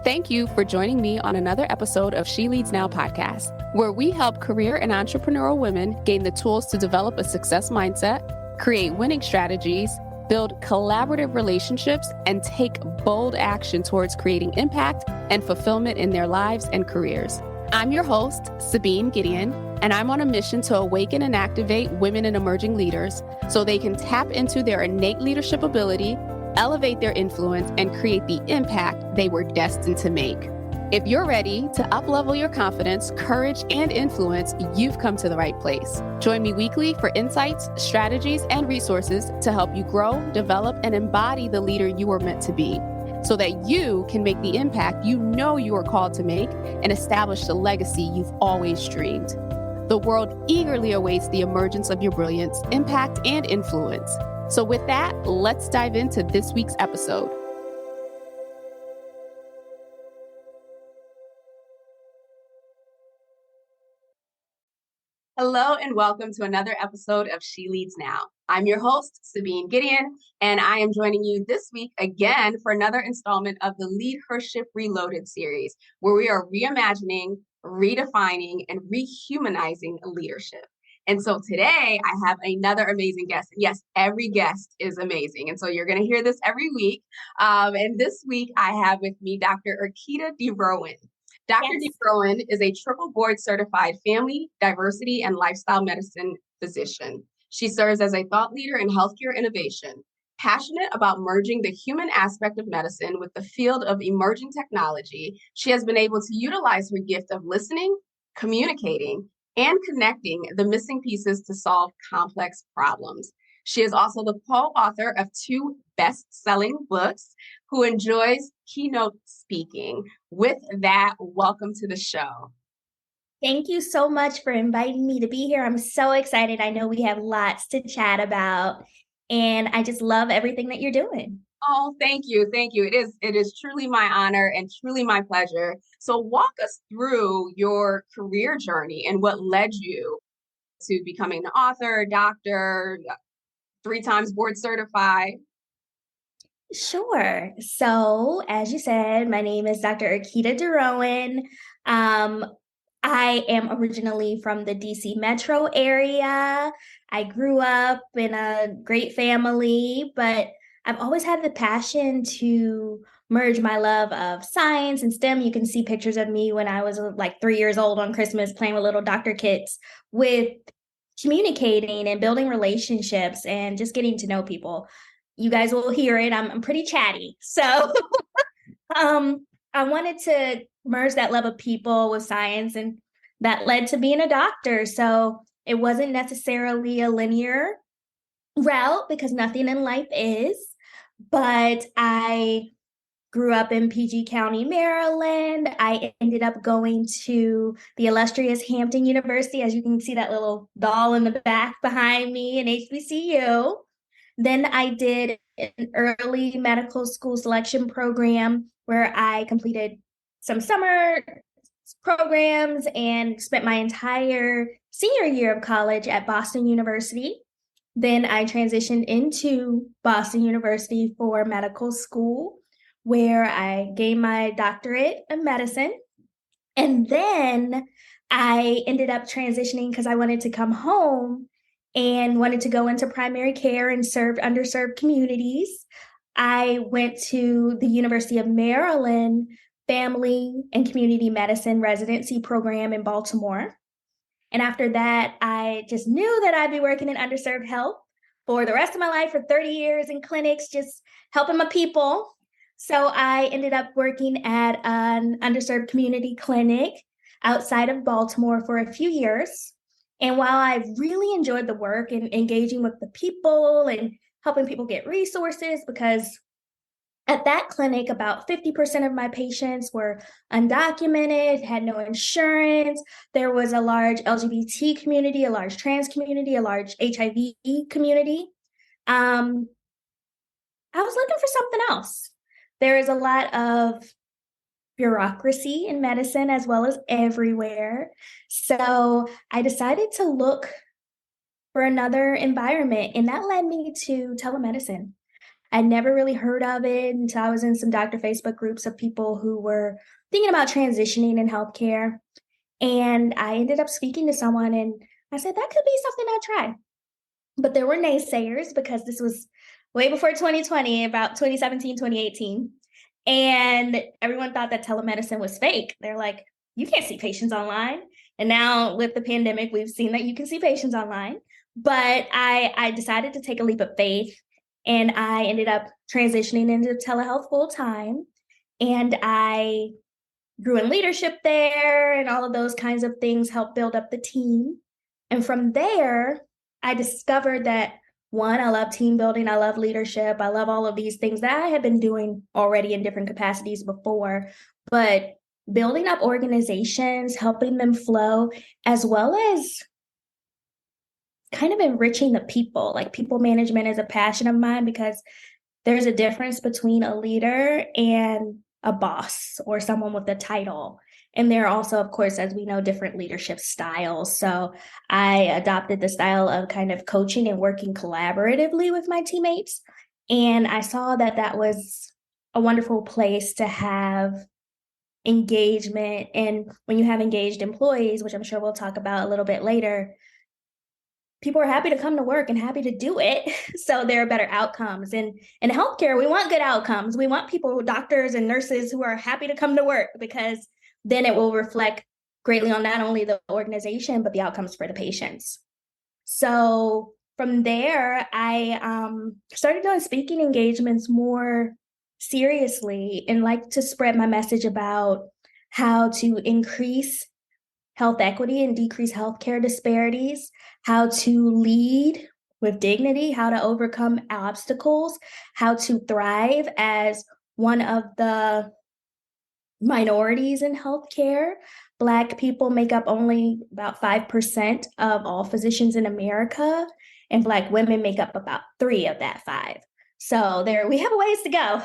Thank you for joining me on another episode of She Leads Now podcast, where we help career and entrepreneurial women gain the tools to develop a success mindset, create winning strategies, build collaborative relationships, and take bold action towards creating impact and fulfillment in their lives and careers. I'm your host, Sabine Gideon, and I'm on a mission to awaken and activate women and emerging leaders so they can tap into their innate leadership ability, elevate their influence, and create the impact they were destined to make. If you're ready to up-level your confidence, courage, and influence, you've come to the right place. Join me weekly for insights, strategies, and resources to help you grow, develop, and embody the leader you were meant to be, so that you can make the impact you know you are called to make and establish the legacy you've always dreamed. The world eagerly awaits the emergence of your brilliance, impact, and influence. So with that, let's dive into this week's episode. Hello and welcome to another episode of She Leads Now. I'm your host, Sabine Gideon, and I am joining you this week again for another installment of the LeadHership Reloaded series, where we are reimagining, redefining, and rehumanizing leadership. And so today I have another amazing guest. Yes, every guest is amazing. And so you're going to hear this every week. And this week I have with me Dr. Erkeda DeRouen. Dr. DeRouen is a triple board certified family, diversity, and lifestyle medicine physician. She serves as a thought leader in healthcare innovation, passionate about merging the human aspect of medicine with the field of emerging technology. She has been able to utilize her gift of listening, communicating, and connecting the missing pieces to solve complex problems. She is also the co-author of 2 best-selling books, who enjoys keynote speaking. With that, welcome to the show. Thank you so much for inviting me to be here. I'm so excited. I know we have lots to chat about, and I just love everything that you're doing. Oh, thank you. Thank you. It is truly my honor and truly my pleasure. So walk us through your career journey and what led you to becoming an author, doctor, 3 times board certified. Sure. So, as you said, my name is Dr. Erkeda DeRouen. I am originally from the DC metro area. I grew up in a great family, but I've always had the passion to merge my love of science and STEM. You can see pictures of me when I was like 3 years old on Christmas playing with little doctor kits, with communicating and building relationships and just getting to know people. You guys will hear it. I'm pretty chatty. So I wanted to merge that love of people with science, and that led to being a doctor. So it wasn't necessarily a linear route, because nothing in life is, but I grew up in PG County, Maryland. I ended up going to the illustrious Hampton University. As you can see, that little doll in the back behind me, in HBCU. Then I did an early medical school selection program where I completed some summer programs and spent my entire senior year of college at Boston University. Then I transitioned into Boston University for medical school, where I gained my doctorate in medicine. And then I ended up transitioning because I wanted to come home and wanted to go into primary care and serve underserved communities. I went to the University of Maryland Family and Community Medicine residency program in Baltimore. And after that, I just knew that I'd be working in underserved health for the rest of my life, for 30 years in clinics, just helping my people. So I ended up working at an underserved community clinic outside of Baltimore for a few years. And while I really enjoyed the work and engaging with the people and helping people get resources, because at that clinic, about 50% of my patients were undocumented, had no insurance. There was a large LGBT community, a large trans community, a large HIV community. I was looking for something else. There is a lot of bureaucracy in medicine as well as everywhere. So I decided to look for another environment, and that led me to telemedicine. I'd never really heard of it until I was in some doctor Facebook groups of people who were thinking about transitioning in healthcare. And I ended up speaking to someone and I said, that could be something I'd try. But there were naysayers because this was way before 2020, about 2017, 2018. And everyone thought that telemedicine was fake. They're like, you can't see patients online. And now with the pandemic, we've seen that you can see patients online. But I decided to take a leap of faith and I ended up transitioning into telehealth full time. And I grew in leadership there and all of those kinds of things helped build up the team. And from there, I discovered that one, I love team building, I love leadership, I love all of these things that I had been doing already in different capacities before, but building up organizations, helping them flow, as well as kind of enriching the people. Like people management is a passion of mine because there's a difference between a leader and a boss or someone with a title. And there are also, of course, as we know, different leadership styles. So I adopted the style of kind of coaching and working collaboratively with my teammates. And I saw that that was a wonderful place to have engagement. And when you have engaged employees, which I'm sure we'll talk about a little bit later, people are happy to come to work and happy to do it. So there are better outcomes. And in healthcare, we want good outcomes. We want people, doctors and nurses who are happy to come to work because then it will reflect greatly on not only the organization, but the outcomes for the patients. So from there, I started doing speaking engagements more seriously and like to spread my message about how to increase health equity and decrease healthcare disparities, how to lead with dignity, how to overcome obstacles, how to thrive as one of the minorities in healthcare. Black people make up only about 5% of all physicians in America, and Black women make up about 3 of that 5. So there, we have a ways to go.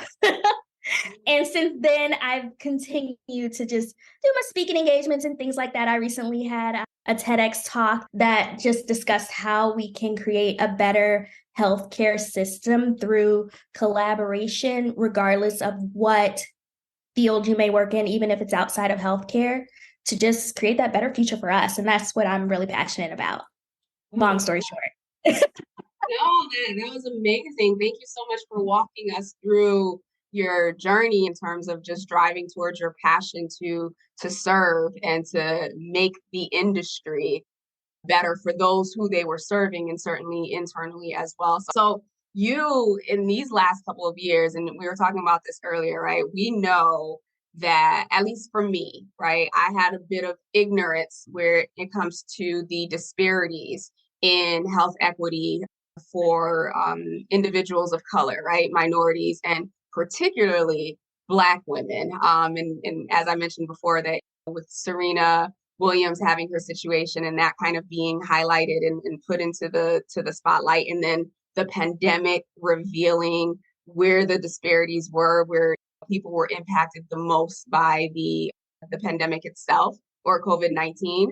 And since then, I've continued to just do my speaking engagements and things like that. I recently had a TEDx talk that just discussed how we can create a better healthcare system through collaboration, regardless of what field you may work in, even if it's outside of healthcare, to just create that better future for us. And that's what I'm really passionate about. Long story short. No, that was amazing. Thank you so much for walking us through your journey in terms of just driving towards your passion to serve and to make the industry better for those who they were serving and certainly internally as well. So you, in these last couple of years, and we were talking about this earlier, right? We know that, at least for me, right, I had a bit of ignorance where it comes to the disparities in health equity for individuals of color, right, minorities, and particularly Black women. And as I mentioned before, that with Serena Williams having her situation and that kind of being highlighted and put into the spotlight, and then the pandemic revealing where the disparities were, where people were impacted the most by the pandemic itself or COVID-19.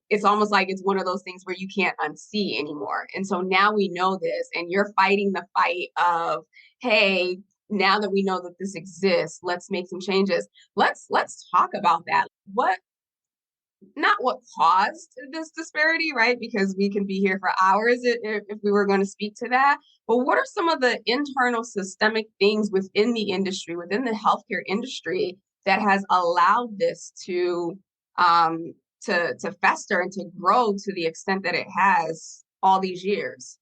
It's almost like it's one of those things where you can't unsee anymore. And so now we know this, and you're fighting the fight of, hey, now that we know that this exists, let's make some changes. Let's talk about that. Not what caused this disparity, right? Because we can be here for hours if we were going to speak to that. But what are some of the internal systemic things within the industry, within the healthcare industry, that has allowed this to fester and to grow to the extent that it has all these years?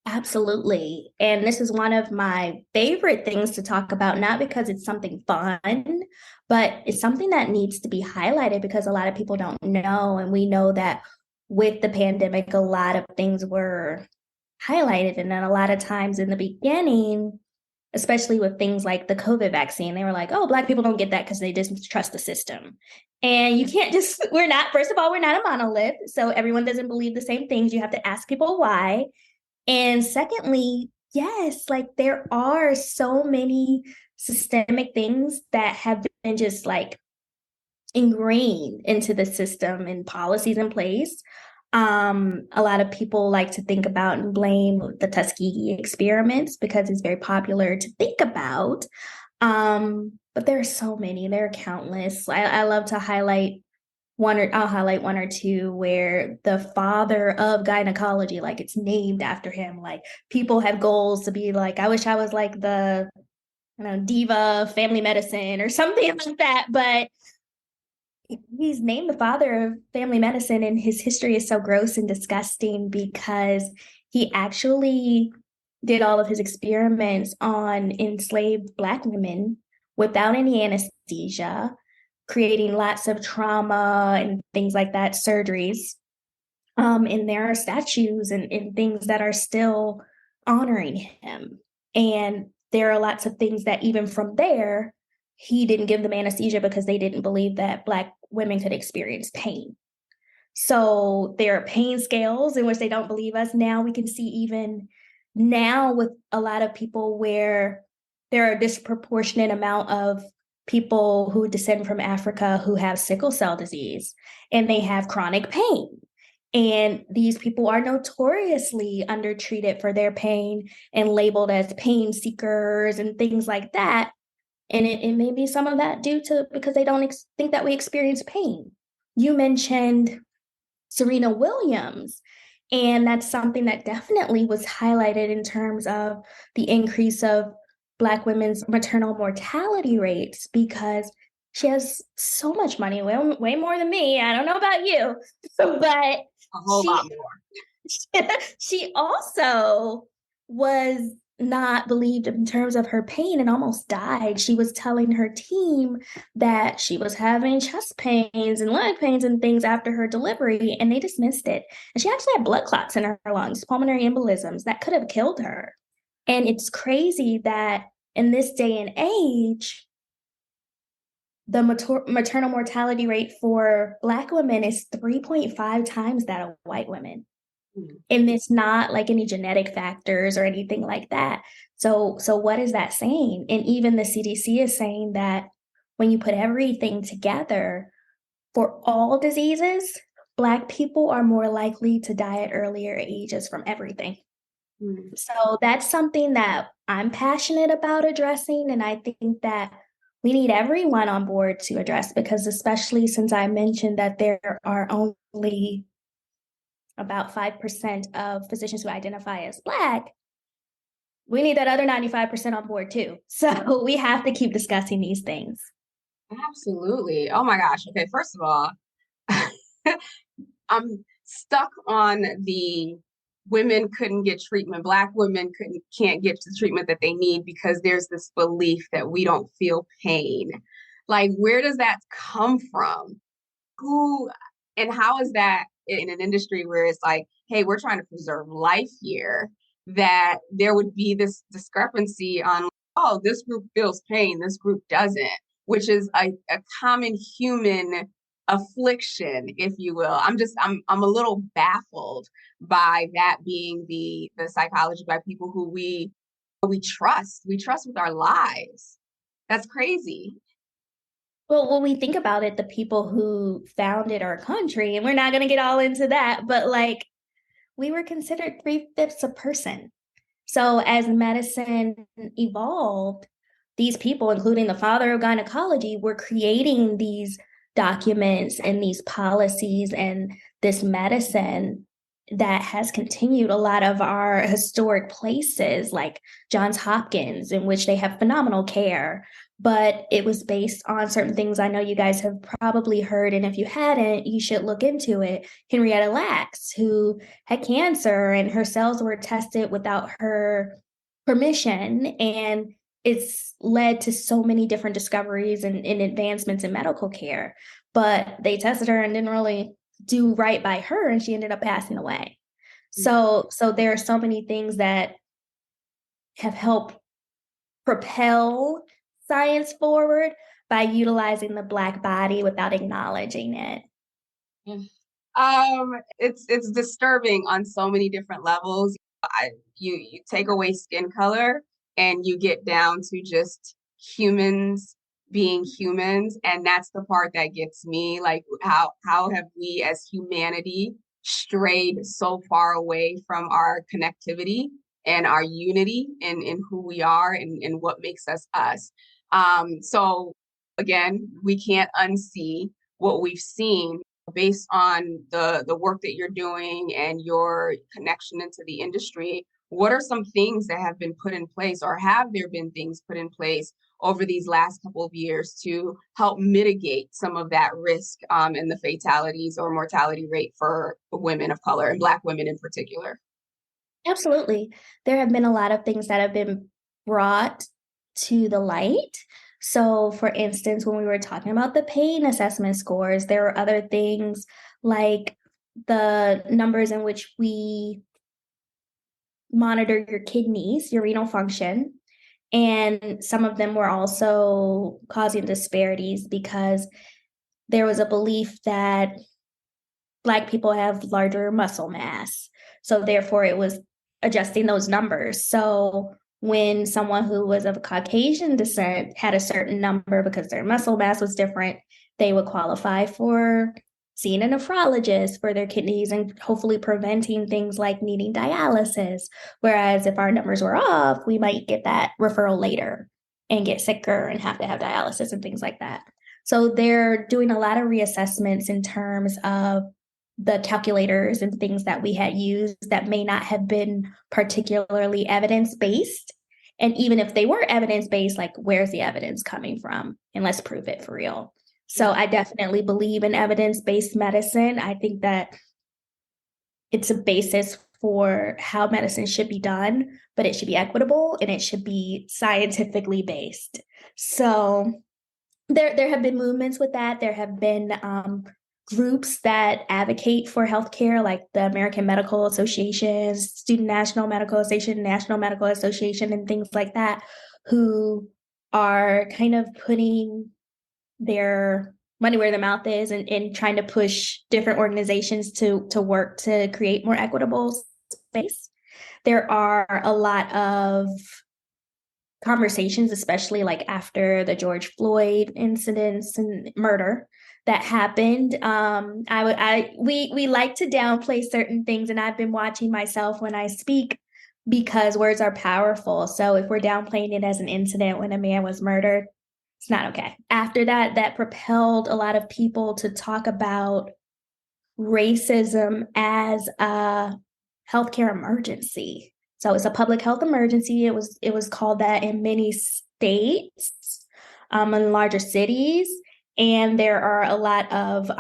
Absolutely. And this is one of my favorite things to talk about, not because it's something fun, but it's something that needs to be highlighted because a lot of people don't know. And we know that with the pandemic, a lot of things were highlighted. And then a lot of times in the beginning, especially with things like the COVID vaccine, they were like, oh, Black people don't get that because they distrust the system. And you can't just, first of all, we're not a monolith. So everyone doesn't believe the same things. You have to ask people why. And secondly, yes, like there are so many systemic things that have been just like ingrained into the system and policies in place. A lot of people like to think about and blame the Tuskegee experiments because it's very popular to think about. But there are so many, there are countless. I love to highlight I'll highlight one or two where the father of gynecology, like it's named after him. Like people have goals to be like, I wish I was like the, diva of family medicine or something like that. But he's named the father of family medicine, and his history is so gross and disgusting because he actually did all of his experiments on enslaved Black women without any anesthesia, creating lots of trauma and things like that, surgeries. And there are statues and things that are still honoring him. And there are lots of things that even from there, he didn't give them anesthesia because they didn't believe that Black women could experience pain. So there are pain scales in which they don't believe us. Now we can see even now with a lot of people where there are a disproportionate amount of people who descend from Africa who have sickle cell disease and they have chronic pain. And these people are notoriously undertreated for their pain and labeled as pain seekers and things like that. And it may be some of that due to because they don't think that we experience pain. You mentioned Serena Williams, and that's something that definitely was highlighted in terms of the increase of Black women's maternal mortality rates because she has so much money, way more than me. I don't know about you, but a whole lot more. She also was not believed in terms of her pain and almost died. She was telling her team that she was having chest pains and leg pains and things after her delivery, and they dismissed it. And she actually had blood clots in her lungs, pulmonary embolisms that could have killed her. And it's crazy that in this day and age, the maternal mortality rate for Black women is 3.5 times that of white women. And it's not like any genetic factors or anything like that. So what is that saying? And even the CDC is saying that when you put everything together for all diseases, Black people are more likely to die at earlier ages from everything. So that's something that I'm passionate about addressing. And I think that we need everyone on board to address because especially since I mentioned that there are only about 5% of physicians who identify as Black, we need that other 95% on board too. So we have to keep discussing these things. Absolutely. Oh my gosh. Okay, first of all, I'm stuck on the women couldn't get treatment. Black women can't get the treatment that they need because there's this belief that we don't feel pain. Like, where does that come from? Who and how is that in an industry where it's like, hey, we're trying to preserve life here, that there would be this discrepancy on, oh, this group feels pain, this group doesn't, which is a common human affliction, if you will. I'm a little baffled by that being the psychology by people who we trust with our lives. That's crazy. Well, when we think about it, the people who founded our country, and we're not going to get all into that, but like we were considered 3/5 a person. So as medicine evolved, these people, including the father of gynecology, were creating these documents and these policies and this medicine that has continued a lot of our historic places like Johns Hopkins, in which they have phenomenal care. But it was based on certain things I know you guys have probably heard. And if you hadn't, you should look into it. Henrietta Lacks, who had cancer and her cells were tested without her permission. And it's led to so many different discoveries and advancements in medical care. But they tested her and didn't really do right by her, and she ended up passing away. So there are so many things that have helped propel science forward by utilizing the Black body without acknowledging it. It's disturbing on so many different levels. You take away skin color and you get down to just humans being humans, and that's the part that gets me. Like, how have we as humanity strayed so far away from our connectivity and our unity in who we are and what makes us us. So again, we can't unsee what we've seen based on the work that you're doing and your connection into the industry. What are some things that have been put in place, or have there been things put in place over these last couple of years to help mitigate some of that risk in the fatalities or mortality rate for women of color and Black women in particular? Absolutely. There have been a lot of things that have been brought to the light. So, for instance, when we were talking about the pain assessment scores, there were other things like the numbers in which we monitor your kidneys, your renal function. And some of them were also causing disparities because there was a belief that Black people have larger muscle mass. So therefore, it was adjusting those numbers. So when someone who was of Caucasian descent had a certain number because their muscle mass was different, they would qualify for seeing a nephrologist for their kidneys and hopefully preventing things like needing dialysis. Whereas if our numbers were off, we might get that referral later and get sicker and have to have dialysis and things like that. So they're doing a lot of reassessments in terms of the calculators and things that we had used that may not have been particularly evidence-based. And even if they were evidence-based, like, where's the evidence coming from? And let's prove it for real. So I definitely believe in evidence-based medicine. I think that it's a basis for how medicine should be done, but it should be equitable and it should be scientifically based. So there have been movements with that. There have been groups that advocate for healthcare, like the American Medical Association, Student National Medical Association, National Medical Association, and things like that, who are kind of putting their money where their mouth is and trying to push different organizations to work to create more equitable space. There are a lot of conversations, especially like after the George Floyd incidents and murder that happened. We like to downplay certain things, and I've been watching myself when I speak because words are powerful. So if we're downplaying it as an incident when a man was murdered, it's not okay. After that, that propelled a lot of people to talk about racism as a healthcare emergency. So it's a public health emergency. It was called that in many states, in larger cities. And there are a lot of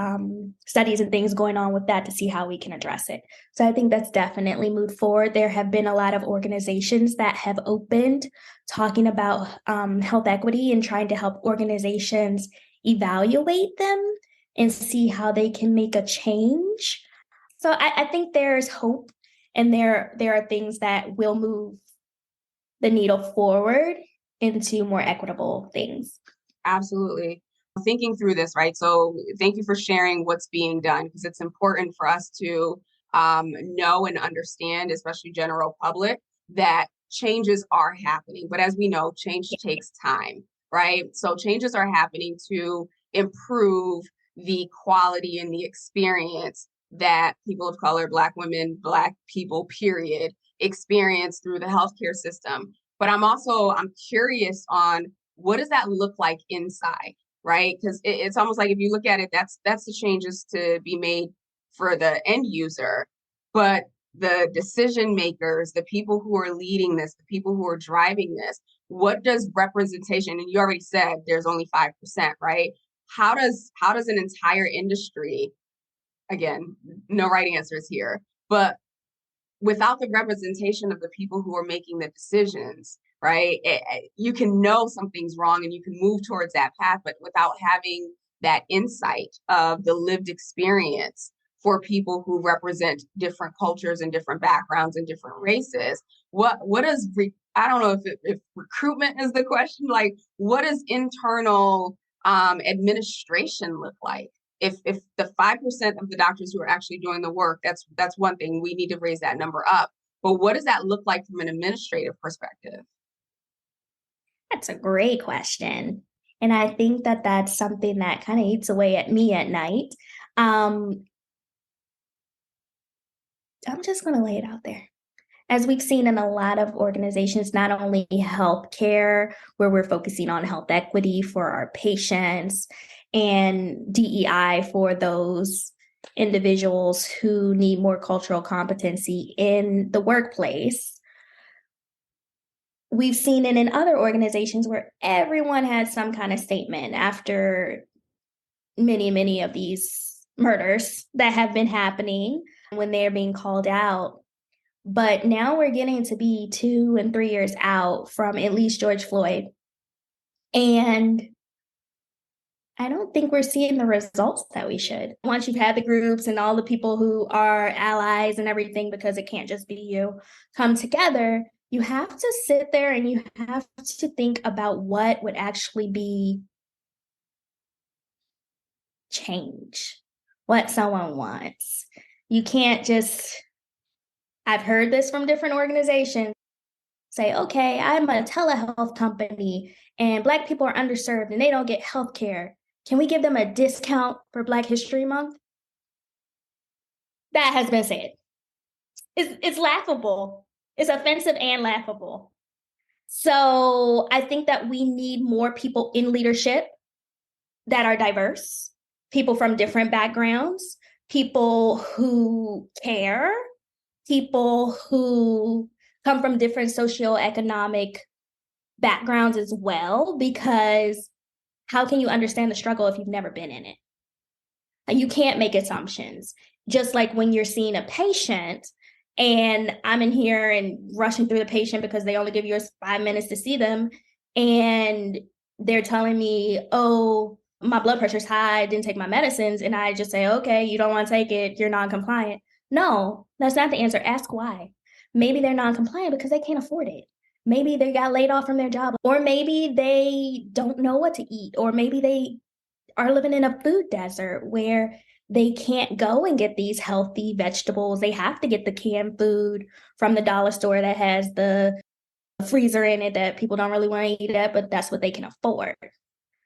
studies and things going on with that to see how we can address it. So I think that's definitely moved forward. There have been a lot of organizations that have opened talking about health equity and trying to help organizations evaluate them and see how they can make a change. So I think there's hope, and there are things that will move the needle forward into more equitable things. Absolutely. Thinking through this, right? So thank you for sharing what's being done, because it's important for us to know and understand, especially general public, that changes are happening. But as we know, change takes time, right? So changes are happening to improve the quality and the experience that people of color, Black women, Black people, period, experience through the healthcare system. But I'm curious on, what does that look like inside, right? Because it's almost like, if you look at it, that's the changes to be made for the end user. But the decision makers, the people who are leading this, the people who are driving this, what does representation, and you already said there's only 5%, right? How does an entire industry, again, no right answers here, but without the representation of the people who are making the decisions, right? You can know something's wrong and you can move towards that path, but without having that insight of the lived experience for people who represent different cultures and different backgrounds and different races, what is, I don't know if recruitment is the question, like, what does internal administration look like? If the 5% of the doctors who are actually doing the work, that's one thing, we need to raise that number up. But what does that look like from an administrative perspective? That's a great question. And I think that that's something that kind of eats away at me at night. I'm just going to lay it out there. As we've seen in a lot of organizations, not only healthcare, where we're focusing on health equity for our patients and DEI for those individuals who need more cultural competency in the workplace. We've seen it in other organizations where everyone has some kind of statement after many of these murders that have been happening when they're being called out. But now we're getting to be 2 and 3 years out from at least George Floyd. And I don't think we're seeing the results that we should. Once you've had the groups and all the people who are allies and everything, because it can't just be you, come together, you have to sit there and you have to think about what would actually be change, what someone wants. You can't just, I've heard this from different organizations, say, okay, I'm a telehealth company and Black people are underserved and they don't get health care. Can we give them a discount for Black History Month? That has been said. It's laughable. It's offensive and laughable. So I think that we need more people in leadership that are diverse, people from different backgrounds, people who care, people who come from different socioeconomic backgrounds as well, because how can you understand the struggle if you've never been in it? You can't make assumptions. Just like when you're seeing a patient and I'm in here and rushing through the patient because they only give you 5 minutes to see them, and they're telling me, oh, my blood pressure's high, I didn't take my medicines, and I just say, okay, you don't want to take it, you're non-compliant. No, that's not the answer. Ask why. Maybe they're non-compliant because they can't afford it. Maybe they got laid off from their job, or maybe they don't know what to eat, or maybe they are living in a food desert where they can't go and get these healthy vegetables. They have to get the canned food from the dollar store that has the freezer in it that people don't really want to eat at, but that's what they can afford.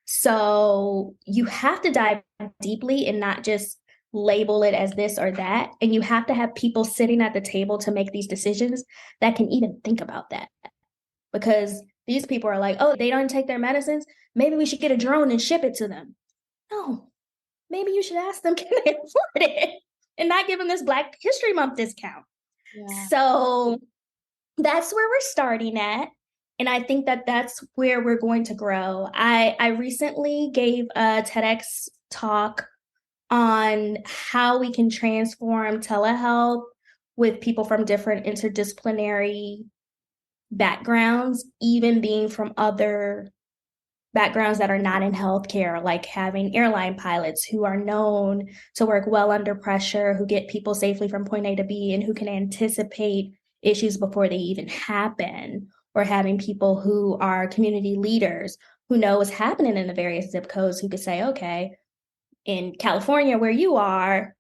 So you have to dive deeply and not just label it as this or that. And you have to have people sitting at the table to make these decisions that can even think about that. Because these people are like, oh, they don't take their medicines. Maybe we should get a drone and ship it to them. No, maybe you should ask them, can they afford it? And not give them this Black History Month discount. Yeah. So that's where we're starting at. And I think that that's where we're going to grow. I recently gave a TEDx talk on how we can transform telehealth with people from different interdisciplinary backgrounds, even being from other backgrounds that are not in healthcare, like having airline pilots who are known to work well under pressure, who get people safely from point A to B, and who can anticipate issues before they even happen, or having people who are community leaders who know what's happening in the various zip codes, who could say, okay, in California where you are,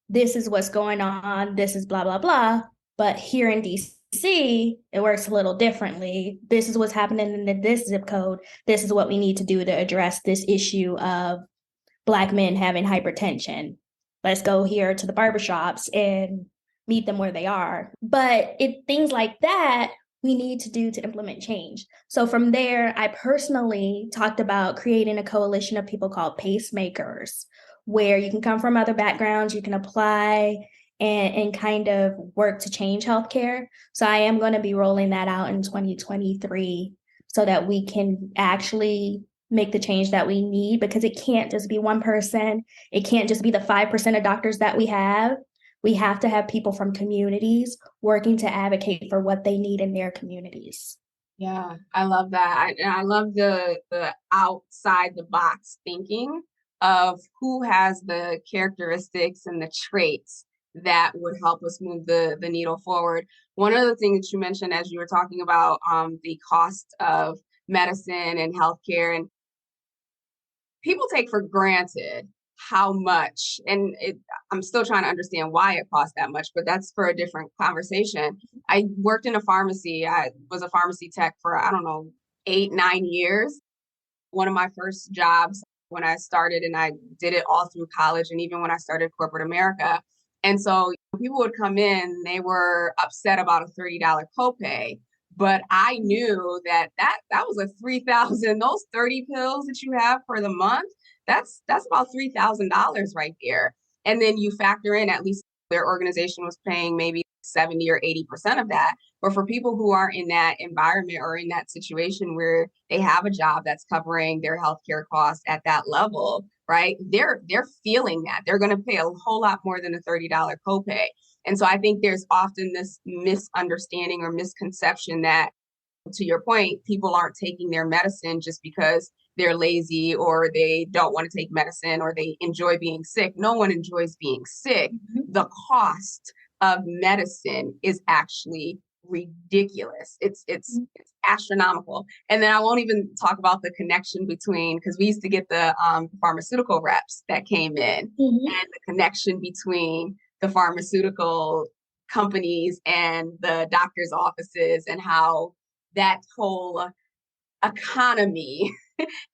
this is what's going on, this is blah, blah, blah, but here in DC, it works a little differently. This is what's happening in this zip code. This is what we need to do to address this issue of Black men having hypertension. Let's go here to the barbershops and meet them where they are. But things like that we need to do to implement change. So from there, I personally talked about creating a coalition of people called pacemakers, where you can come from other backgrounds, you can apply and kind of work to change healthcare. So I am going to be rolling that out in 2023 so that we can actually make the change that we need, because it can't just be one person. It can't just be the 5% of doctors that we have. We have to have people from communities working to advocate for what they need in their communities. Yeah, I love that. I love the outside the box thinking of who has the characteristics and the traits that would help us move the needle forward. One of the things that you mentioned as you were talking about the cost of medicine and healthcare, and people take for granted how much, and I'm still trying to understand why it costs that much, but that's for a different conversation. I worked in a pharmacy. I was a pharmacy tech for, 8-9 years. One of my first jobs when I started, and I did it all through college, and even when I started corporate America, And so people would come in, they were upset about a $30 copay, but I knew that was a 3,000, those 30 pills that you have for the month, that's about $3,000 right there. And then you factor in at least their organization was paying maybe 70 or 80% of that. But for people who are in that environment or in that situation where they have a job that's covering their healthcare costs at that level, right? They're feeling that. They're going to pay a whole lot more than a $30 copay. And so I think there's often this misunderstanding or misconception that, to your point, people aren't taking their medicine just because they're lazy or they don't want to take medicine or they enjoy being sick. No one enjoys being sick. The cost of medicine is actually ridiculous. It's astronomical. And then I won't even talk about the connection between, because we used to get the pharmaceutical reps that came in, and the connection between the pharmaceutical companies and the doctor's offices and how that whole economy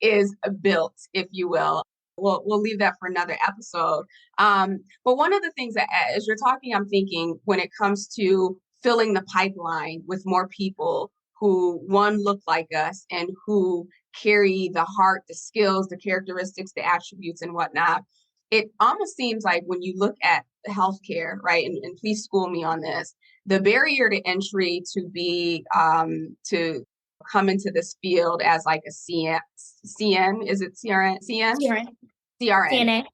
is built, if you will. We'll leave that for another episode. But one of the things that, as you're talking, I'm thinking when it comes to filling the pipeline with more people who, one, look like us and who carry the heart, the skills, the characteristics, the attributes and whatnot, it almost seems like when you look at healthcare, right, and please school me on this, the barrier to entry to be, to come into this field as like a CN, is it CRN? CNA.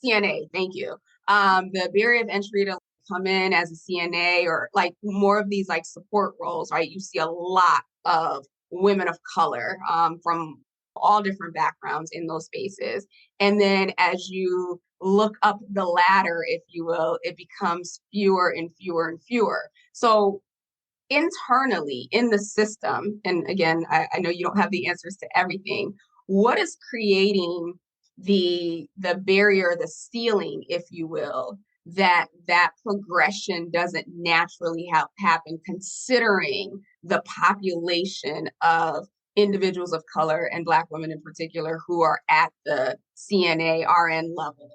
CNA, thank you. The barrier of entry to come in as a CNA or like more of these like support roles, right? You see a lot of women of color from all different backgrounds in those spaces. And then as you look up the ladder, if you will, it becomes fewer and fewer and fewer. So internally in the system, and again, I know you don't have the answers to everything, what is creating the barrier, the ceiling, if you will, that progression doesn't naturally happen, considering the population of individuals of color and Black women in particular who are at the CNA RN level?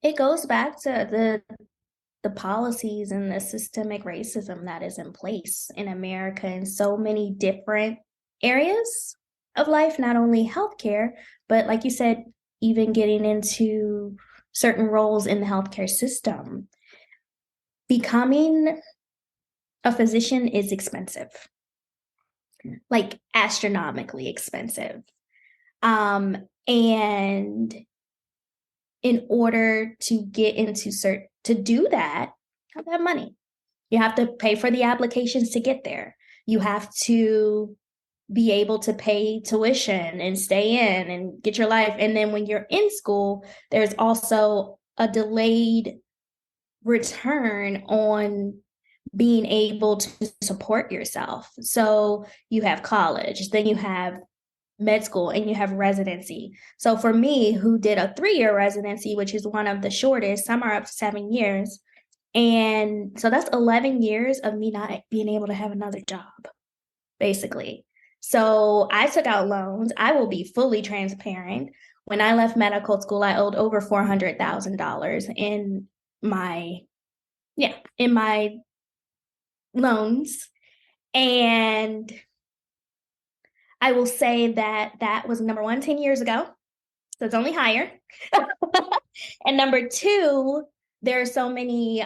It goes back to the policies and the systemic racism that is in place in America in so many different areas of life, not only healthcare, but like you said, even getting into certain roles in the healthcare system. Becoming a physician is expensive, like astronomically expensive. And in order to get into to do that, you have to have money. You have to pay for the applications to get there. You have to be able to pay tuition and stay in and get your life. And then when you're in school, there's also a delayed return on being able to support yourself. So you have college, then you have med school, and you have residency. So for me, who did a 3-year residency, which is one of the shortest, some are up to 7 years. And so that's 11 years of me not being able to have another job, basically. So I took out loans. I will be fully transparent. When I left medical school, I owed over $400,000 in my loans. And I will say that was number one, 10 years ago. So it's only higher. And number two, there are so many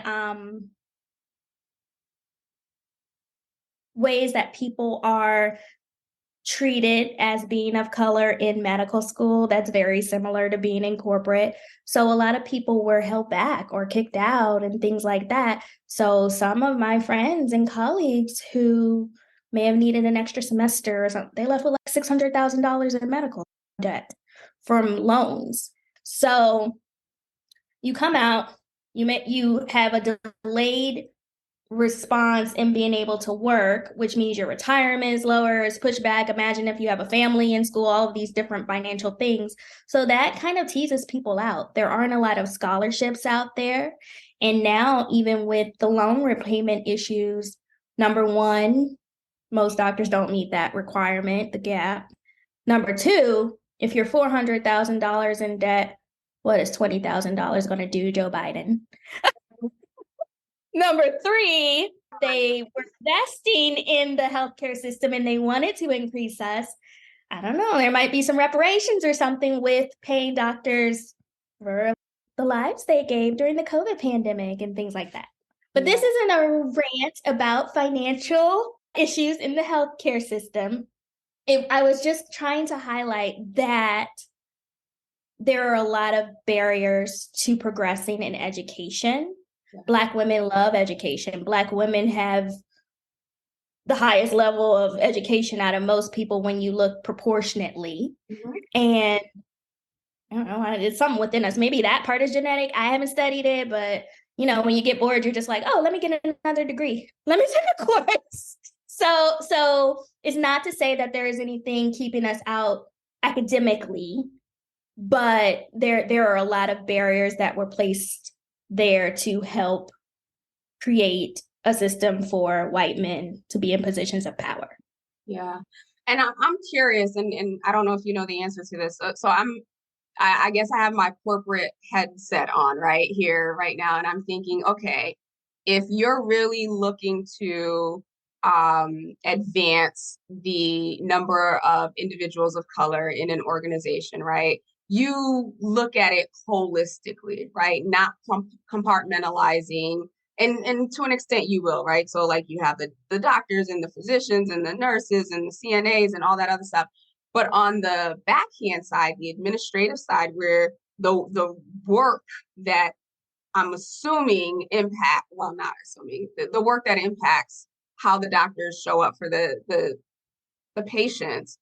ways that people are treated as being of color in medical school that's very similar to being in corporate. So a lot of people were held back or kicked out and things like that. So some of my friends and colleagues who may have needed an extra semester or something, they left with like $600,000 in medical debt from loans. So you come out, you have a delayed response in being able to work, which means your retirement is lower, is pushed back. Imagine if you have a family in school, all of these different financial things. So that kind of teases people out. There aren't a lot of scholarships out there. And now, even with the loan repayment issues, number one, most doctors don't meet that requirement, the gap. Number two, if you're $400,000 in debt, what is $20,000 going to do, Joe Biden? Number three, they were investing in the healthcare system and they wanted to increase us. I don't know, there might be some reparations or something with paying doctors for the lives they gave during the COVID pandemic and things like that. But this isn't a rant about financial issues in the healthcare system. I was just trying to highlight that there are a lot of barriers to progressing in education. Black women love education. Black women have the highest level of education out of most people when you look proportionately. And I don't know, it's something within us. Maybe that part is genetic. I haven't studied it, but when you get bored, you're just like, oh, let me get another degree. Let me take a course. So it's not to say that there is anything keeping us out academically, but there are a lot of barriers that were placed there to help create a system for white men to be in positions of power. Yeah. And I'm curious, and I don't know if you know the answer to this. So I guess I have my corporate headset on right here, right now. And I'm thinking, okay, if you're really looking to advance the number of individuals of color in an organization, right? You look at it holistically, right? Not compartmentalizing. And to an extent you will, right? So like you have the doctors and the physicians and the nurses and the CNAs and all that other stuff. But on the backhand side, the administrative side, where the work that I'm assuming not assuming, the work that impacts how the doctors show up for the patients,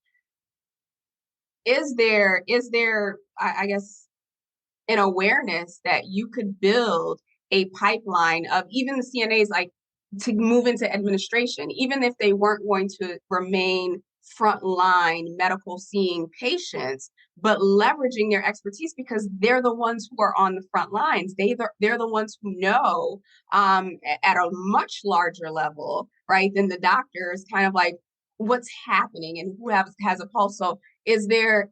is there, I guess, an awareness that you could build a pipeline of even the CNAs, like to move into administration, even if they weren't going to remain frontline medical seeing patients, but leveraging their expertise because they're the ones who are on the front lines. They're the ones who know at a much larger level, right, than the doctors, kind of like what's happening and who has a pulse. So is there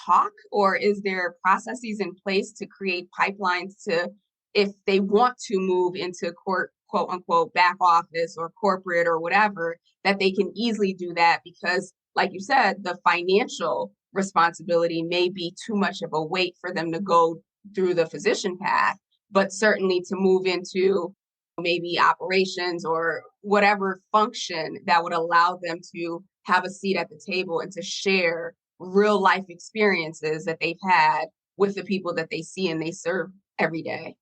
talk, or is there processes in place to create pipelines to, if they want to move into quote unquote back office or corporate or whatever, that they can easily do that? Because like you said, the financial responsibility may be too much of a weight for them to go through the physician path, but certainly to move into maybe operations or whatever function that would allow them to have a seat at the table and to share real life experiences that they've had with the people that they see and they serve every day.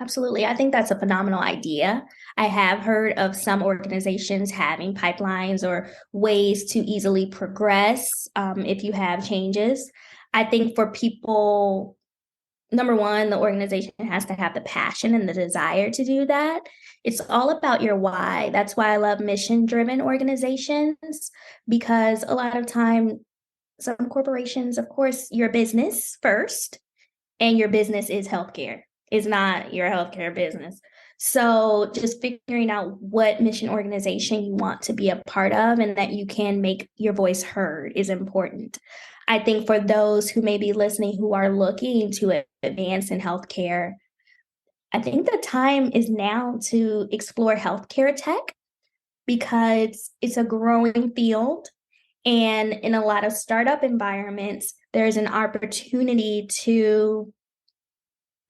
Absolutely. I think that's a phenomenal idea. I have heard of some organizations having pipelines or ways to easily progress if you have changes. I think for people, number one, the organization has to have the passion and the desire to do that. It's all about your why. That's why I love mission-driven organizations, because a lot of time, some corporations, of course, your business first, and your business is healthcare. Is not your healthcare business. So just figuring out what mission organization you want to be a part of and that you can make your voice heard is important. I think for those who may be listening who are looking to advance in healthcare, I think the time is now to explore healthcare tech because it's a growing field. And in a lot of startup environments, there's an opportunity to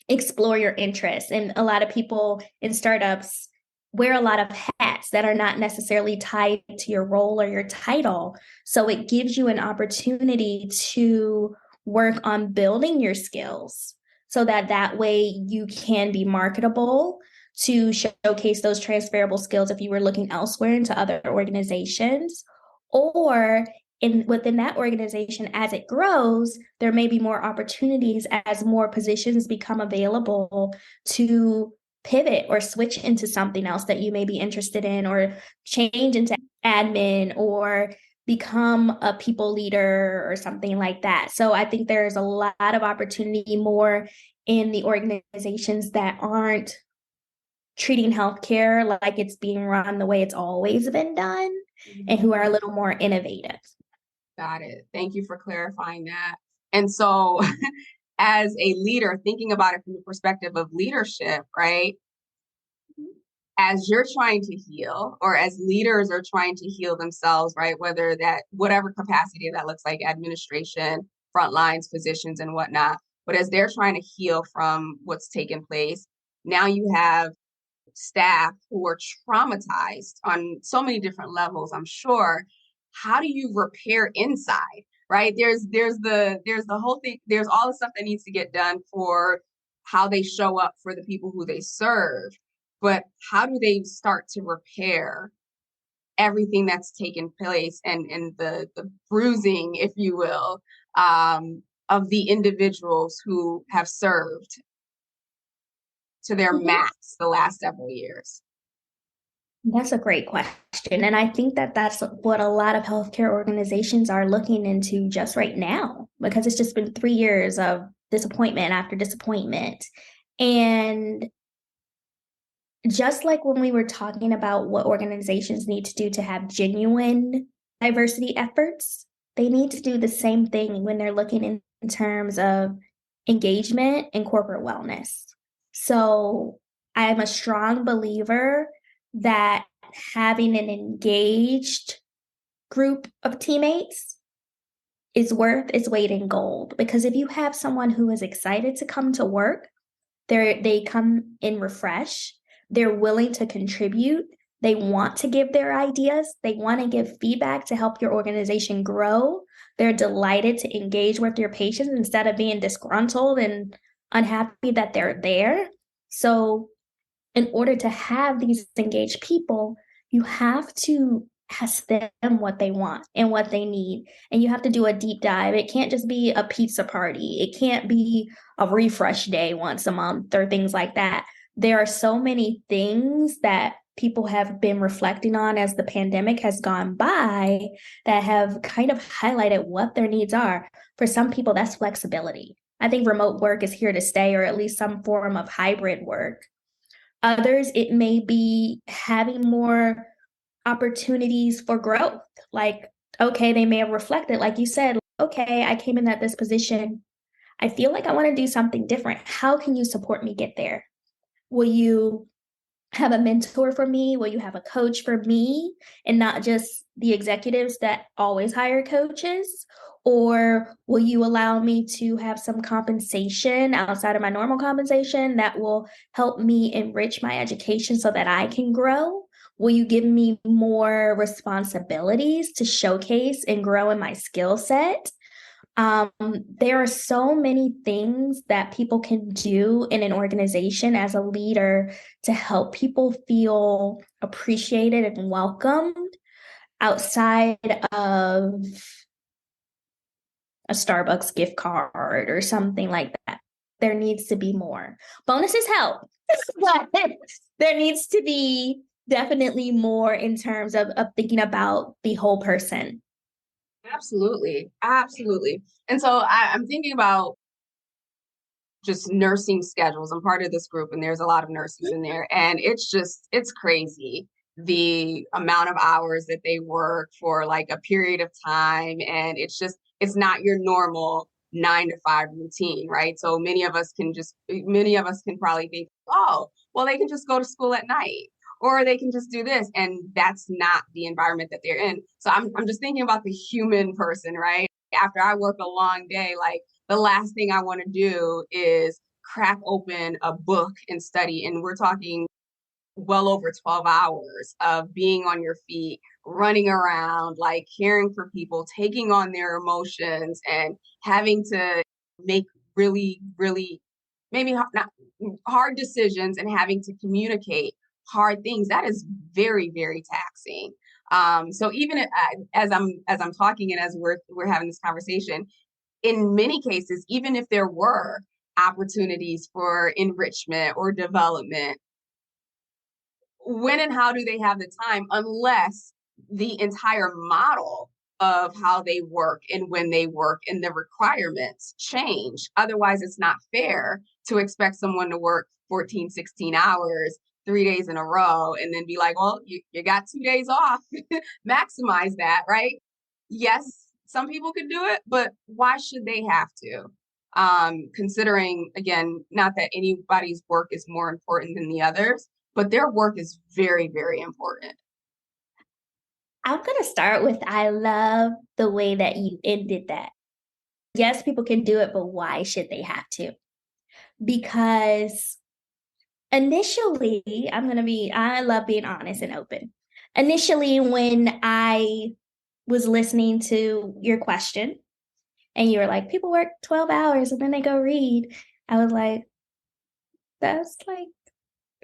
explore your interests. And a lot of people in startups wear a lot of hats that are not necessarily tied to your role or your title. So it gives you an opportunity to work on building your skills so that way you can be marketable, to showcase those transferable skills if you were looking elsewhere into other organizations, or within that organization, as it grows, there may be more opportunities as more positions become available to pivot or switch into something else that you may be interested in, or change into admin or become a people leader or something like that. So I think there's a lot of opportunity more in the organizations that aren't treating healthcare like it's being run the way it's always been done, and who are a little more innovative. Got it. Thank you for clarifying that. And so as a leader, thinking about it from the perspective of leadership, right? As you're trying to heal, or as leaders are trying to heal themselves, right? Whether that, whatever capacity that looks like, administration, front lines, physicians, and whatnot. But as they're trying to heal from what's taken place, now you have staff who are traumatized on so many different levels, I'm sure. How do you repair inside, right? There's the whole thing, there's all the stuff that needs to get done for how they show up for the people who they serve. But how do they start to repair everything that's taken place, and the bruising, if you will, of the individuals who have served to their max the last several years? That's a great question. And I think that that's what a lot of healthcare organizations are looking into just right now, because it's just been 3 years of disappointment after disappointment. And just like when we were talking about what organizations need to do to have genuine diversity efforts, they need to do the same thing when they're looking in terms of engagement and corporate wellness. So I'm a strong believer that having an engaged group of teammates is worth its weight in gold. Because if you have someone who is excited to come to work, they come in refreshed, they're willing to contribute, they want to give their ideas, they want to give feedback to help your organization grow, they're delighted to engage with your patients instead of being disgruntled and unhappy that they're there. So in order to have these engaged people, you have to ask them what they want and what they need. And you have to do a deep dive. It can't just be a pizza party. It can't be a refresh day once a month or things like that. There are so many things that people have been reflecting on as the pandemic has gone by that have kind of highlighted what their needs are. For some people, that's flexibility. I think remote work is here to stay, or at least some form of hybrid work. Others, it may be having more opportunities for growth. Like, okay, they may have reflected, like you said, okay, I came in at this position. I feel like I want to do something different. How can you support me get there? Will you have a mentor for me? Will you have a coach for me, and not just the executives that always hire coaches? Or will you allow me to have some compensation outside of my normal compensation that will help me enrich my education so that I can grow? Will you give me more responsibilities to showcase and grow in my skill set? There are so many things that people can do in an organization as a leader to help people feel appreciated and welcomed outside of a Starbucks gift card or something like that. There needs to be more. Bonuses help, but there needs to be definitely more in terms of thinking about the whole person. Absolutely. Absolutely. And so I'm thinking about just nursing schedules. I'm part of this group and there's a lot of nurses in there. And it's crazy the amount of hours that they work for like a period of time. And it's not your normal 9 to 5 routine, right? So many of us can probably think, oh, well, they can just go to school at night, or they can just do this. And that's not the environment that they're in. So I'm just thinking about the human person, right? After I work a long day, like the last thing I want to do is crack open a book and study. And we're talking well over 12 hours of being on your feet, running around, like caring for people, taking on their emotions, and having to make really, really maybe not hard decisions, and having to communicate hard things. That is very, very taxing. So even as I'm talking and as we're having this conversation, in many cases, even if there were opportunities for enrichment or development, when and how do they have the time, unless the entire model of how they work and when they work and the requirements change? Otherwise, it's not fair to expect someone to work 14, 16 hours, 3 days in a row, and then be like, well, you got 2 days off. Maximize that, right? Yes, some people could do it, but why should they have to? considering, again, not that anybody's work is more important than the others, but their work is very, very important. I'm going to start with, I love the way that you ended that. Yes, people can do it, but why should they have to? Because initially, I love being honest and open. Initially, when I was listening to your question and you were like, people work 12 hours and then they go read, I was like, that's like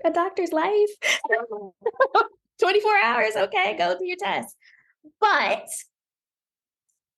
a doctor's life. 24 hours, okay, go do your test. But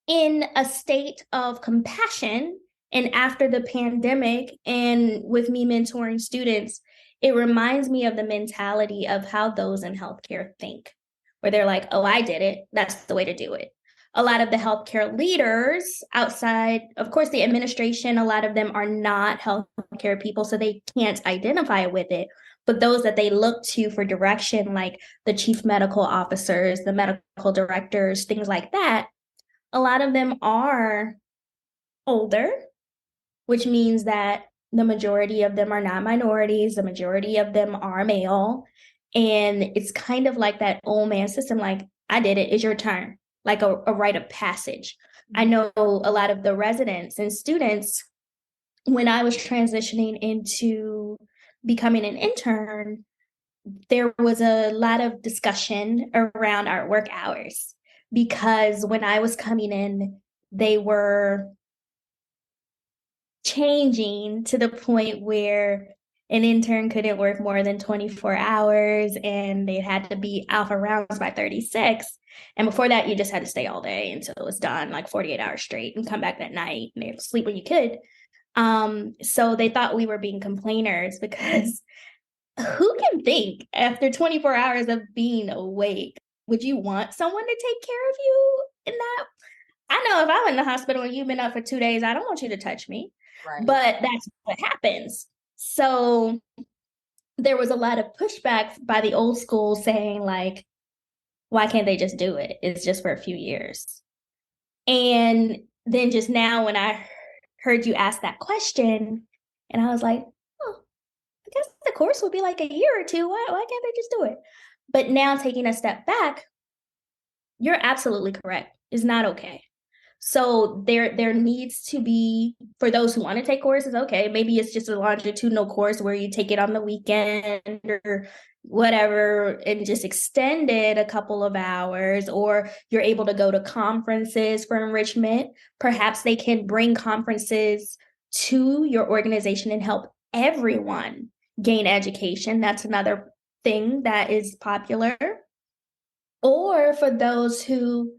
in a state of compassion, and after the pandemic, and with me mentoring students, it reminds me of the mentality of how those in healthcare think, where they're like, oh, I did it. That's the way to do it. A lot of the healthcare leaders outside, of course, the administration, a lot of them are not healthcare people, so they can't identify with it. But those that they look to for direction, like the chief medical officers, the medical directors, things like that, a lot of them are older, which means that the majority of them are not minorities. The majority of them are male. And it's kind of like that old man system, like, I did it, it's your turn, like a rite of passage. I know a lot of the residents and students, when I was transitioning into becoming an intern, there was a lot of discussion around our work hours, because when I was coming in, they were changing to the point where an intern couldn't work more than 24 hours and they had to be alpha rounds by 36. And before that, you just had to stay all day until it was done, like 48 hours straight, and come back that night and they sleep when you could. So they thought we were being complainers, because who can think after 24 hours of being awake, would you want someone to take care of you in that? I know if I'm in the hospital and you've been up for 2 days, I don't want you to touch me. Right. But that's what happens. So there was a lot of pushback by the old school saying, like, why can't they just do it? It's just for a few years. And then just now, when I heard you ask that question, and I was like, oh, I guess the course would be like a year or two. Why can't they just do it? But now, taking a step back, you're absolutely correct. It's not okay. So there needs to be, for those who want to take courses, okay, maybe it's just a longitudinal course where you take it on the weekend or whatever and just extend it a couple of hours, or you're able to go to conferences for enrichment. Perhaps they can bring conferences to your organization and help everyone gain education. That's another thing that is popular. Or for those who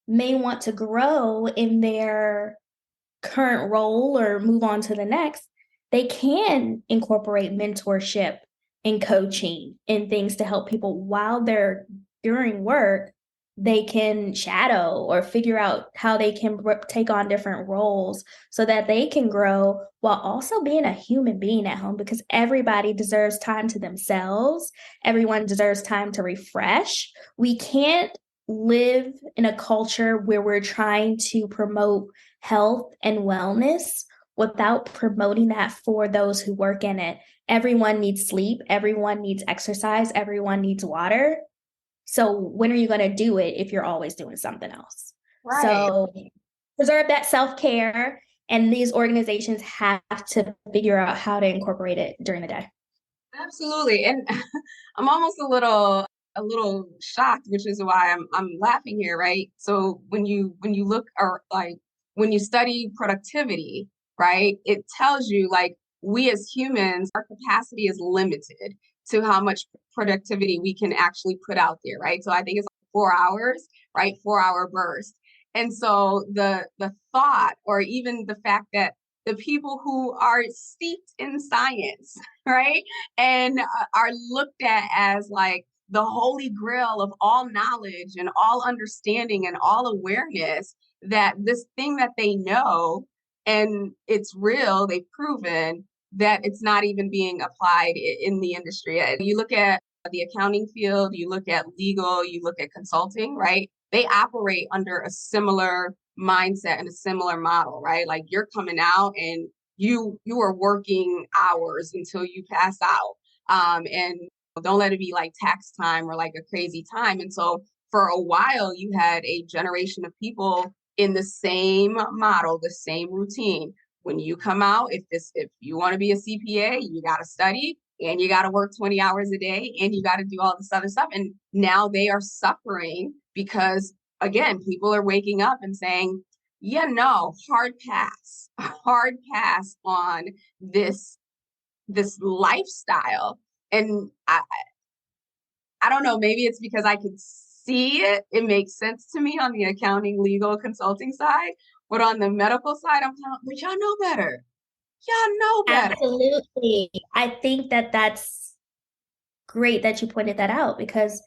may want to grow in their current role or move on to the next, they can incorporate mentorship and coaching and things to help people while they're doing work. They can shadow or figure out how they can take on different roles so that they can grow while also being a human being at home, because everybody deserves time to themselves. Everyone deserves time to refresh. We can't live in a culture where we're trying to promote health and wellness without promoting that for those who work in it. Everyone needs sleep. Everyone needs exercise. Everyone needs water. So when are you going to do it if you're always doing something else? Right. So preserve that self-care, and these organizations have to figure out how to incorporate it during the day. Absolutely. And I'm almost a little shocked, which is why I'm laughing here, right? So when you look, or like when you study productivity, right, it tells you, like, we as humans, our capacity is limited to how much productivity we can actually put out there, right? So I think it's like 4 hours, right? 4-hour burst. And so the thought, or even the fact that the people who are steeped in science, right, and are looked at as like the holy grail of all knowledge and all understanding and all awareness, that this thing that they know and it's real, they've proven that it's not even being applied in the industry. You look at the accounting field, you look at legal, you look at consulting, right? They operate under a similar mindset and a similar model, right? Like, you're coming out and you are working hours until you pass out. And don't let it be like tax time or like a crazy time. And so for a while, you had a generation of people in the same model, the same routine. When you come out, if you want to be a CPA, you got to study and you got to work 20 hours a day and you got to do all this other stuff. And now they are suffering because, again, people are waking up and saying, yeah, no, hard pass on this lifestyle. And I don't know, maybe it's because I could see it. It makes sense to me on the accounting, legal, consulting side. But on the medical side, I'm kind of, but y'all know better. Y'all know better. Absolutely. I think that that's great that you pointed that out, because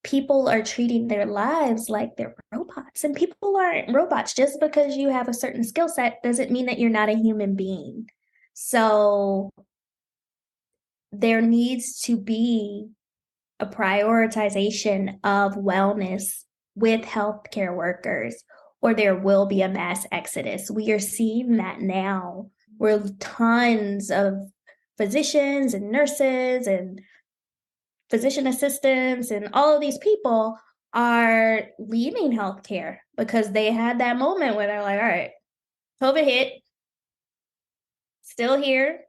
people are treating their lives like they're robots, and people aren't robots. Just because you have a certain skill set doesn't mean that you're not a human being. So there needs to be a prioritization of wellness with healthcare workers, or there will be a mass exodus. We are seeing that now, where tons of physicians and nurses and physician assistants and all of these people are leaving healthcare because they had that moment where they're like, all right, COVID hit, still here.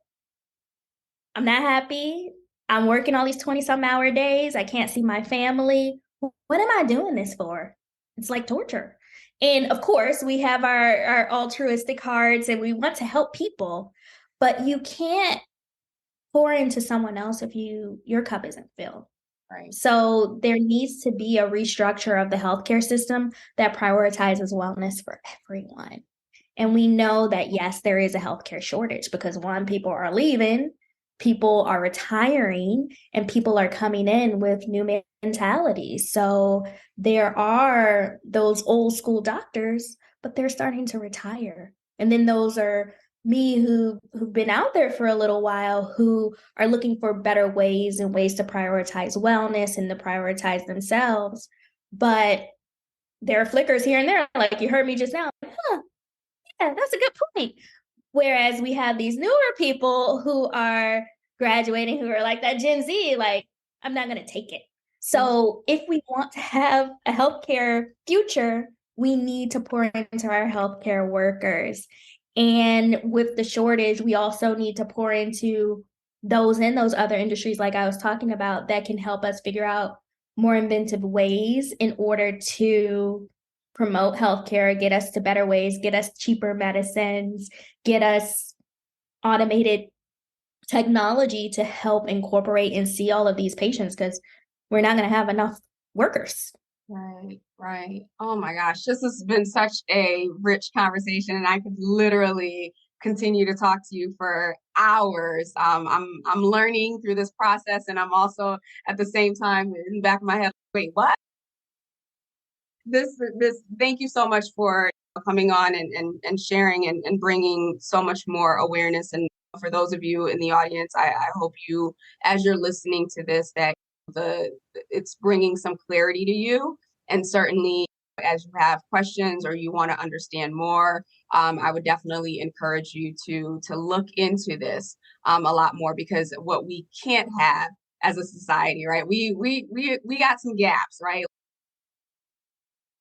I'm not happy. I'm working all these 20-some hour days. I can't see my family. What am I doing this for? It's like torture. And of course, we have our altruistic hearts and we want to help people, but you can't pour into someone else if your cup isn't filled. Right. So there needs to be a restructure of the healthcare system that prioritizes wellness for everyone. And we know that, yes, there is a healthcare shortage because, one, people are leaving, people are retiring, and people are coming in with new mentalities. So there are those old school doctors, but they're starting to retire. And then those are me who've been out there for a little while, who are looking for better ways and ways to prioritize wellness and to prioritize themselves. But there are flickers here and there, like you heard me just now. Yeah, that's a good point. Whereas we have these newer people who are graduating, who are like that Gen Z, like, I'm not going to take it. So if we want to have a healthcare future, we need to pour into our healthcare workers. And with the shortage, we also need to pour into those in those other industries, like I was talking about, that can help us figure out more inventive ways in order to promote healthcare, get us to better ways, get us cheaper medicines, get us automated technology to help incorporate and see all of these patients, because we're not going to have enough workers. Right. Oh my gosh, this has been such a rich conversation, and I could literally continue to talk to you for hours. I'm learning through this process, and I'm also at the same time in the back of my head, wait, what? This thank you so much for coming on and sharing and bringing so much more awareness. And for those of you in the audience, I hope you, as you're listening to this, that it's bringing some clarity to you. And certainly as you have questions or you want to understand more, I would definitely encourage you to look into this a lot more, because what we can't have as a society, right? We got some gaps, right?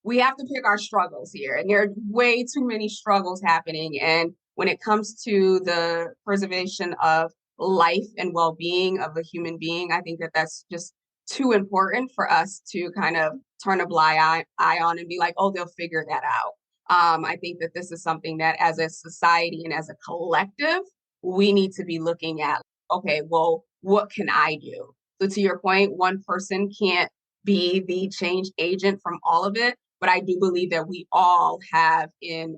We have to pick our struggles here, and there are way too many struggles happening. And when it comes to the preservation of life and well-being of a human being, I think that that's just too important for us to kind of turn a blind eye on and be like, oh, they'll figure that out. I think that this is something that as a society and as a collective, we need to be looking at, okay, well, what can I do? So to your point, one person can't be the change agent from all of it. But I do believe that we all have in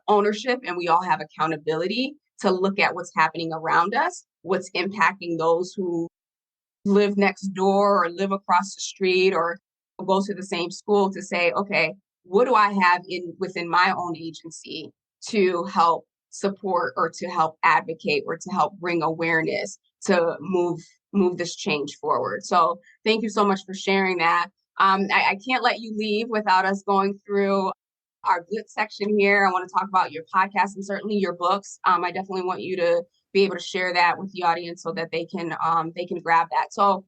ownership, and we all have accountability to look at what's happening around us, what's impacting those who live next door or live across the street or go to the same school, to say, okay, what do I have within my own agency to help support or to help advocate or to help bring awareness to move this change forward. So thank you so much for sharing that. I can't let you leave without us going through our good section here. I want to talk about your podcast and certainly your books. I definitely want you to be able to share that with the audience so that they can grab that. So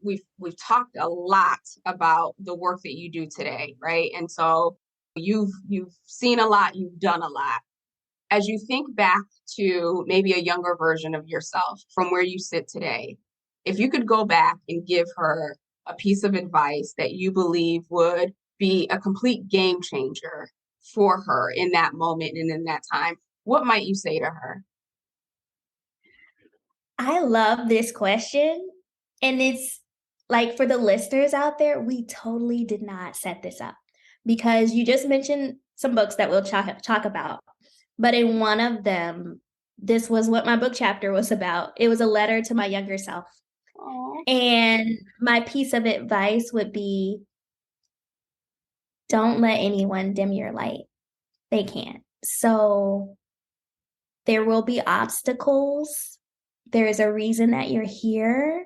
we've talked a lot about the work that you do today, right? And so you've seen a lot, you've done a lot. As you think back to maybe a younger version of yourself from where you sit today, if you could go back and give her a piece of advice that you believe would be a complete game changer for her in that moment and in that time, what might you say to her? I love this question. And it's like, for the listeners out there, we totally did not set this up because you just mentioned some books that we'll talk about. But in one of them, this was what my book chapter was about. It was a letter to my younger self. Aww. And my piece of advice would be, don't let anyone dim your light. They can't. So there will be obstacles. There is a reason that you're here.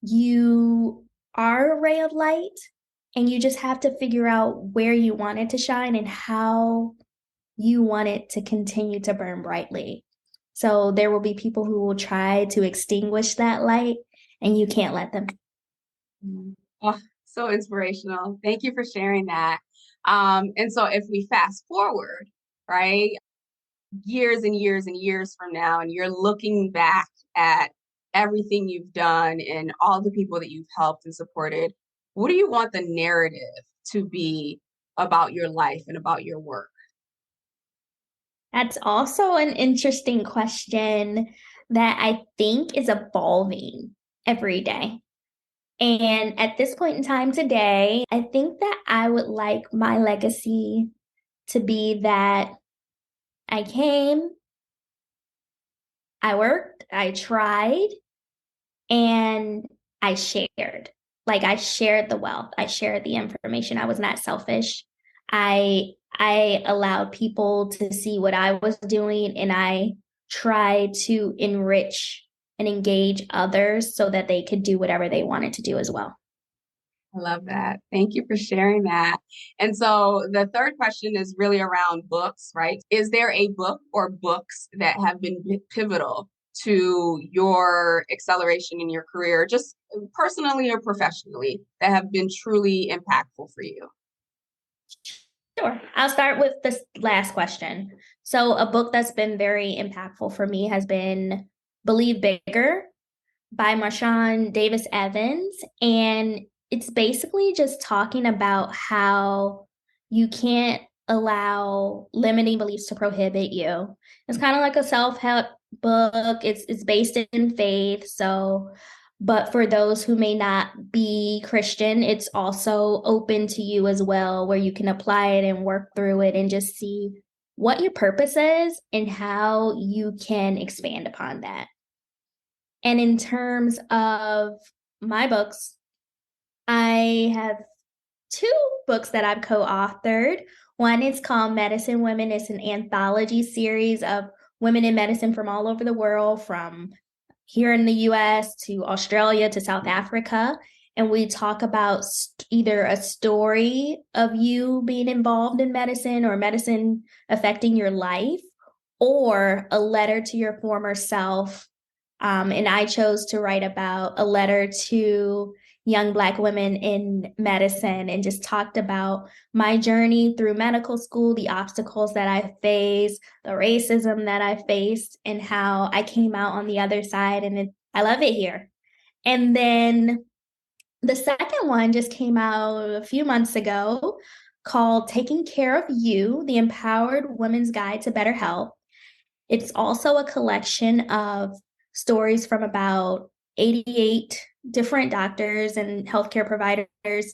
You are a ray of light, and you just have to figure out where you want it to shine and how you want it to continue to burn brightly. So there will be people who will try to extinguish that light, and you can't let them. Oh, so inspirational. Thank you for sharing that. And so if we fast forward, right, years and years and years from now, and you're looking back at everything you've done and all the people that you've helped and supported, what do you want the narrative to be about your life and about your work? That's also an interesting question that I think is evolving every day. And at this point in time today, I think that I would like my legacy to be that I came, I worked, I tried, and I shared. Like, I shared the wealth, I shared the information. I was not selfish. I allowed people to see what I was doing, and I tried to enrich and engage others so that they could do whatever they wanted to do as well. I love that. Thank you for sharing that. And so the third question is really around books, right? Is there a book or books that have been pivotal to your acceleration in your career, just personally or professionally, that have been truly impactful for you? Sure. I'll start with this last question. So a book that's been very impactful for me has been Believe Bigger by Marshawn Davis Evans. And it's basically just talking about how you can't allow limiting beliefs to prohibit you. It's kind of like a self-help book. It's based in faith. So, but for those who may not be Christian, it's also open to you as well, where you can apply it and work through it and just see what your purpose is and how you can expand upon that. And in terms of my books, I have two books that I've co-authored. One is called Medicine Women. It's an anthology series of women in medicine from all over the world, from here in the US to Australia to South Africa. And we talk about either a story of you being involved in medicine or medicine affecting your life, or a letter to your former self. And I chose to write about a letter to young Black women in medicine, and just talked about my journey through medical school, the obstacles that I faced, the racism that I faced, and how I came out on the other side. And I love it here. And then the second one just came out a few months ago, called Taking Care of You, The Empowered Women's Guide to Better Health. It's also a collection of stories from about 88 different doctors and healthcare providers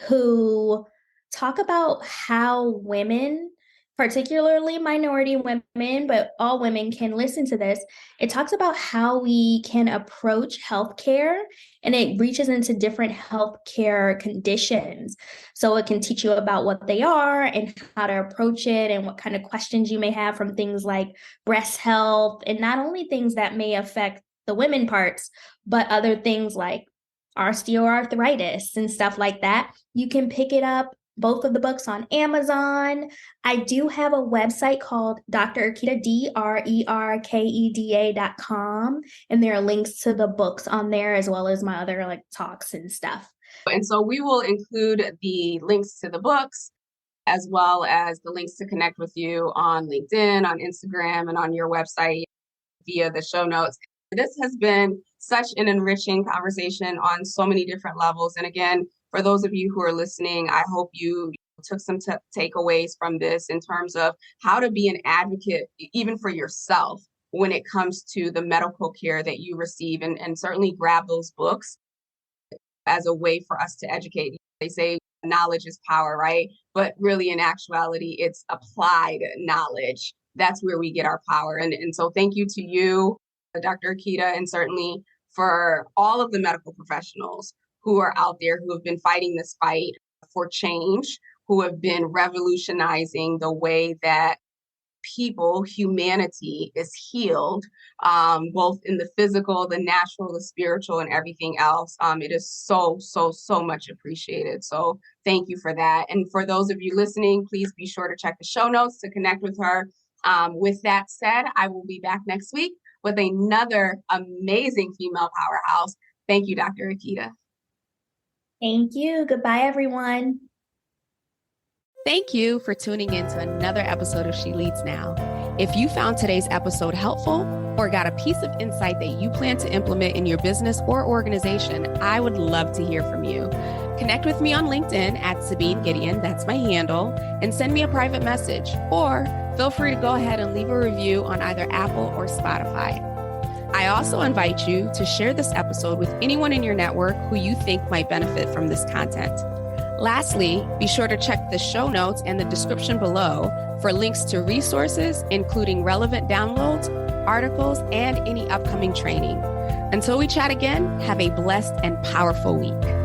who talk about how women, particularly minority women, but all women can listen to this. It talks about how we can approach healthcare, and it reaches into different healthcare conditions. So it can teach you about what they are and how to approach it, and what kind of questions you may have, from things like breast health, and not only things that may affect the women parts, but other things like osteoarthritis and stuff like that. You can pick it up both of the books on Amazon. I do have a website called Dr. Erkeda, DRERKEDA.com. And there are links to the books on there, as well as my other like talks and stuff. And so we will include the links to the books, as well as the links to connect with you on LinkedIn, on Instagram, and on your website via the show notes. This has been such an enriching conversation on so many different levels. And again, for those of you who are listening, I hope you took some takeaways from this in terms of how to be an advocate, even for yourself, when it comes to the medical care that you receive, and certainly grab those books as a way for us to educate. They say knowledge is power, right? But really, in actuality, it's applied knowledge. That's where we get our power. And so thank you to you, Dr. Erkeda, and certainly for all of the medical professionals who are out there who have been fighting this fight for change, who have been revolutionizing the way that people, humanity is healed, both in the physical, the natural, the spiritual, and everything else. It is so much appreciated. So thank you for that. And for those of you listening, please be sure to check the show notes to connect with her. With that said, I will be back next week with another amazing female powerhouse. Thank you, Dr. Erkeda. Thank you. Goodbye, everyone. Thank you for tuning in to another episode of She Leads Now. If you found today's episode helpful or got a piece of insight that you plan to implement in your business or organization, I would love to hear from you. Connect with me on LinkedIn at Sabine Gideon, that's my handle, and send me a private message. Or feel free to go ahead and leave a review on either Apple or Spotify. I also invite you to share this episode with anyone in your network who you think might benefit from this content. Lastly, be sure to check the show notes and the description below for links to resources, including relevant downloads, articles, and any upcoming training. Until we chat again, have a blessed and powerful week.